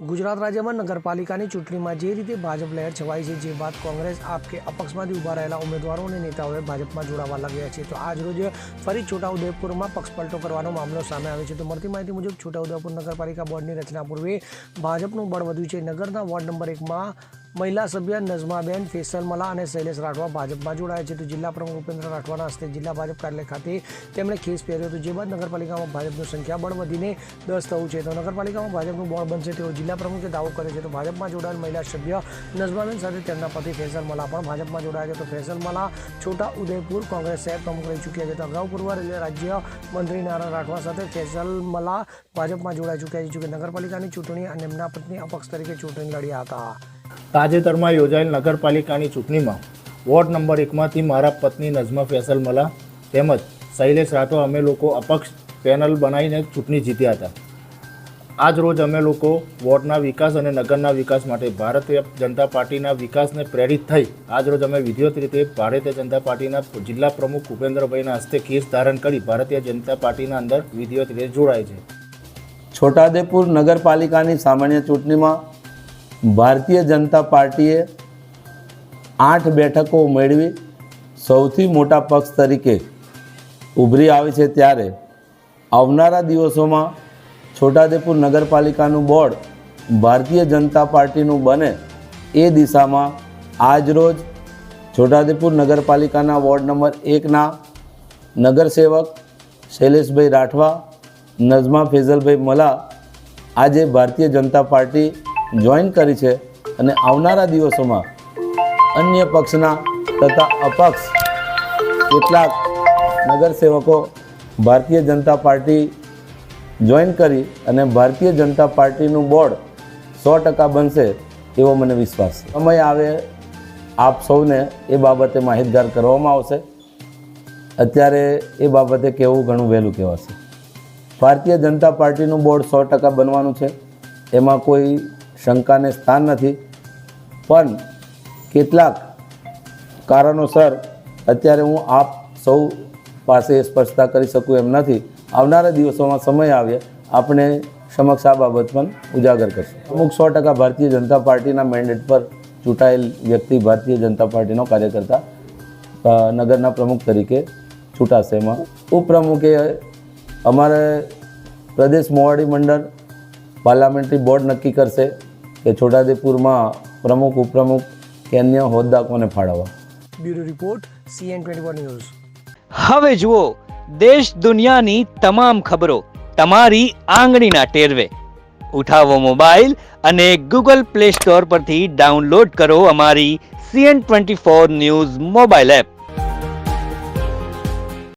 ગુજરાત રાજ્યમાં નગરપાલિકાની ચૂંટણીમાં જે રીતે ભાજપ લહેર છવાઈ છે, જે બાદ કોંગ્રેસ આપ કે અપક્ષમાંથી ઊભા રહેલા ઉમેદવારો અને નેતાઓએ ભાજપમાં જોડાવા લાગ્યા છે. તો આજરોજ ફરી છોટાઉદેપુરમાં પક્ષપલટો કરવાનો મામલો સામે આવ્યો છે. તો મળતી માહિતી મુજબ છોટાઉદેપુર નગરપાલિકા બોર્ડની રચના પૂર્વે ભાજપનું બળ વધ્યું છે. નગરના વોર્ડ નંબર 1માં મહિલા સભ્ય નઝમાબેન ફેસલમલા અને શૈલેષ રાઠવા ભાજપમાં જોડાયા છે. તો જિલ્લા પ્રમુખ ઉપેન્દ્ર રાઠવાના હસ્તે જિલ્લા ભાજપ કાર્યાલય ખાતે તેમણે ખેસ પહેર્યો હતો. જે બાદ નગરપાલિકામાં ભાજપનું સંખ્યાબળ વધીને 10 થયું છે. તો નગરપાલિકામાં ભાજપનું બોર્ડ બનશે તેવો જિલ્લા પ્રમુખે દાવો કર્યો છે. તો ભાજપમાં જોડાયેલ મહિલા સભ્ય નઝમાબેન સાથે તેમના પતિ ફેસલમલા પણ ભાજપમાં જોડાયા છે. તો ફેસલમલા છોટાઉદેપુર કોંગ્રેસ શહેર પ્રમુખ રહી ચૂક્યા છે. તો અગાઉ પૂર્વ રેલવે રાજ્ય મંત્રી નારાયણ રાઠવા સાથે ફેસલમલા ભાજપમાં જોડાઈ ચૂક્યા છે. જોકે નગરપાલિકાની ચૂંટણી અને એમના પત્ની અપક્ષ તરીકે ચૂંટણી લડ્યા હતા. તાજેતરમાં યોજાયેલ નગરપાલિકાની ચૂંટણીમાં વોર્ડ નંબર 1માંથી મારા પત્ની નઝમા ફેસલમલા તેમજ શૈલેષ રાઠવા અમે લોકો અપક્ષ પેનલ બનાવીને ચૂંટણી જીત્યા હતા. આજ રોજ અમે લોકો વોર્ડના વિકાસ અને નગરના વિકાસ માટે ભારતીય જનતા પાર્ટીના વિકાસને પ્રેરિત થઈ આજ રોજ અમે વિધિવત રીતે ભારતીય જનતા પાર્ટીના જિલ્લા પ્રમુખ ઉપેન્દ્રભાઈના હસ્તે કેસ ધારણ કરી ભારતીય જનતા પાર્ટીના અંદર વિધિવત રીતે જોડાય છે. છોટાઉદેપુર નગરપાલિકાની સામાન્ય ચૂંટણીમાં ભારતીય જનતા પાર્ટીએ 8 બેઠકો મેળવી સૌથી મોટા પક્ષ તરીકે ઉભરી આવી છે. ત્યારે આવનારા દિવસોમાં છોટાઉદેપુર નગરપાલિકાનું બોર્ડ ભારતીય જનતા પાર્ટીનું બને એ દિશામાં આજરોજ છોટાઉદેપુર નગરપાલિકાના વોર્ડ નંબર 1ના નગરસેવક શૈલેષભાઈ રાઠવા, નઝમા ફેઝલભાઈ મલા આજે ભારતીય જનતા પાર્ટી જોઈન કરી છે અને આવનારા દિવસોમાં અન્ય પક્ષના તથા અપક્ષ કેટલાક નગરસેવકો ભારતીય જનતા પાર્ટી જોઈન કરી અને ભારતીય જનતા પાર્ટીનું બોર્ડ 100% બનશે એવો મને વિશ્વાસ છે. સમય આવે આપ સૌને એ બાબતે માહિતગાર કરવામાં આવશે. અત્યારે એ બાબતે કહેવું ઘણું વહેલું કહેવાશે. ભારતીય જનતા પાર્ટીનું બોર્ડ 100% બનવાનું છે, એમાં કોઈ શંકાને સ્થાન નથી. પણ કેટલાક કારણોસર અત્યારે હું આપ સૌ પાસે સ્પષ્ટતા કરી શકું એમ નથી. આવનારા દિવસોમાં સમય આવે આપણે સમક્ષ આ બાબત પણ ઉજાગર કરશું. અમુક 100% ભારતીય જનતા પાર્ટીના મેન્ડેટ પર ચૂંટાયેલ વ્યક્તિ ભારતીય જનતા પાર્ટીનો કાર્યકર્તા નગરના પ્રમુખ તરીકે ચૂંટાશે. એમાં ઉપપ્રમુખે અમારે પ્રદેશ મોવાડી મંડળ પાર્લામેન્ટરી બોર્ડ નક્કી કરશે કે છોટાઉદેપુરમાં પ્રમુખ ઉપપ્રમુખ કે અન્ય હોદ્દા કોને ફાળવવા. Bureau report CN24 news. હવે જુઓ દેશ દુનિયાની તમામ ખબરો તમારી આંગળીના ટેરવે. ઉઠાવો મોબાઈલ અને Google Play Store પરથી ડાઉનલોડ કરો અમારી CN24 ન્યૂઝ મોબાઈલ એપ.